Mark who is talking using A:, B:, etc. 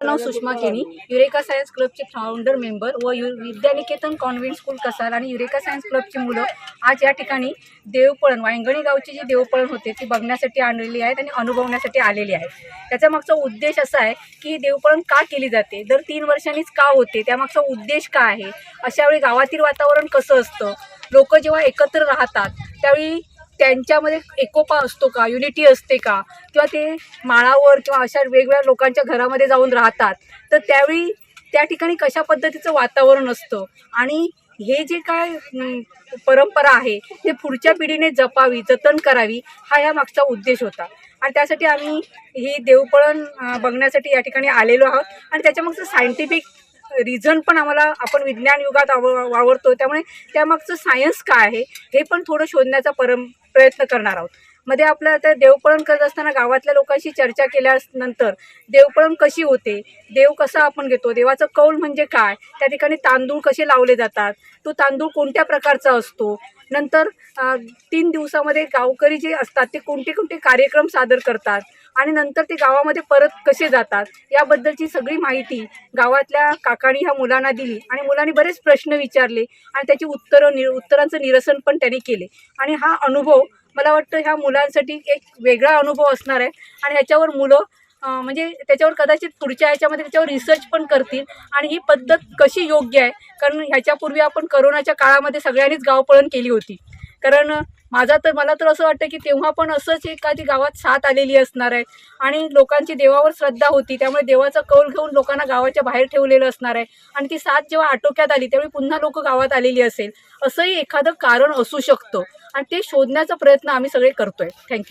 A: नाव सुषमा केनी, eureka science क्लबचे founder member व विद्यानिकेतन कॉन्व्हेंट स्कूल कसाल आणि युरेका सायन्स क्लबची मुलं आज या ठिकाणी देवपळण वायंगणी गावची जी देवपळण होते ती बघण्यासाठी आणलेली आहेत आणि अनुभवण्यासाठी आलेली आहेत. त्याचा मागचा उद्देश असा आहे की देवपळण का केली जाते, दर 3 वर्षांनीच का होते, त्यामागचा उद्देश काय आहे, अशा वेळी गावातील वातावरण कसं असतं, लोक जेव्हा एकत्र राहतात त्यावेळी त्यांच्यामध्ये एकोपा असतो का, युनिटी असते का, किंवा ते माळावर किंवा अशा वेगवेगळ्या लोकांच्या घरामध्ये जाऊन राहतात तर त्यावेळी त्या ठिकाणी कशा पद्धतीचं वातावरण असतं आणि हे जे काय परंपरा आहे ते पुढच्या पिढीने जपावी, जतन करावी, हा या मागचा उद्देश होता. आणि त्यासाठी आम्ही ही देवपळण बघण्यासाठी या ठिकाणी आलेलो आहोत. आणि त्याच्यामागचं सायंटिफिक रिझन पण आपण विज्ञान युगात वावरतो, त्यामुळे त्यामागचं सायन्स काय आहे हे पण थोडं शोधण्याचा प्रयत्न करणार आहोत. मध्ये आपलं आता देवपळण करत असताना गावातल्या लोकांशी चर्चा केल्यानंतर देवपळण कशी होते, देव कसा आपण घेतो, देवाचं कौल म्हणजे काय, त्या ठिकाणी तांदूळ कसे लावले जातात, तो तांदूळ कोणत्या प्रकारचा असतो, नंतर 3 दिवसामध्ये गावकरी जे असतात ते कोणते कोणते कार्यक्रम सादर करतात आणि नंतर ते गावामध्ये परत कसे जातात, याबद्दलची सगळी माहिती गावातल्या काकांनी ह्या मुलांना दिली. आणि मुलांनी बरेच प्रश्न विचारले आणि त्याची उत्तरांचं निरसन पण त्यांनी केले. आणि हा अनुभव मला वाटतं ह्या मुलांसाठी एक वेगळा अनुभव असणार आहे. आणि ह्याच्यावर मुलं म्हणजे त्याच्यावर कदाचित पुढच्या ह्याच्यामध्ये त्याच्यावर रिसर्च पण करतील आणि ही पद्धत कशी योग्य आहे. कारण ह्याच्यापूर्वी आपण करोनाच्या काळामध्ये सगळ्यांनीच गावपळण केली होती. कारण मला तर असं वाटतं की तेव्हा पण असंच एखादी गावात साथ आलेली असणार आहे आणि लोकांची देवावर श्रद्धा होती, त्यामुळे देवाचा कौल घेऊन लोकांना गावाच्या बाहेर ठेवलेलं असणार आहे. आणि ती साथ जेव्हा आटोक्यात आली त्यावेळी पुन्हा लोक गावात आलेली असेल, असंही एखादं कारण असू शकतं आणि ते शोधण्याचा प्रयत्न आम्ही सगळे करतोय. थँक्यू.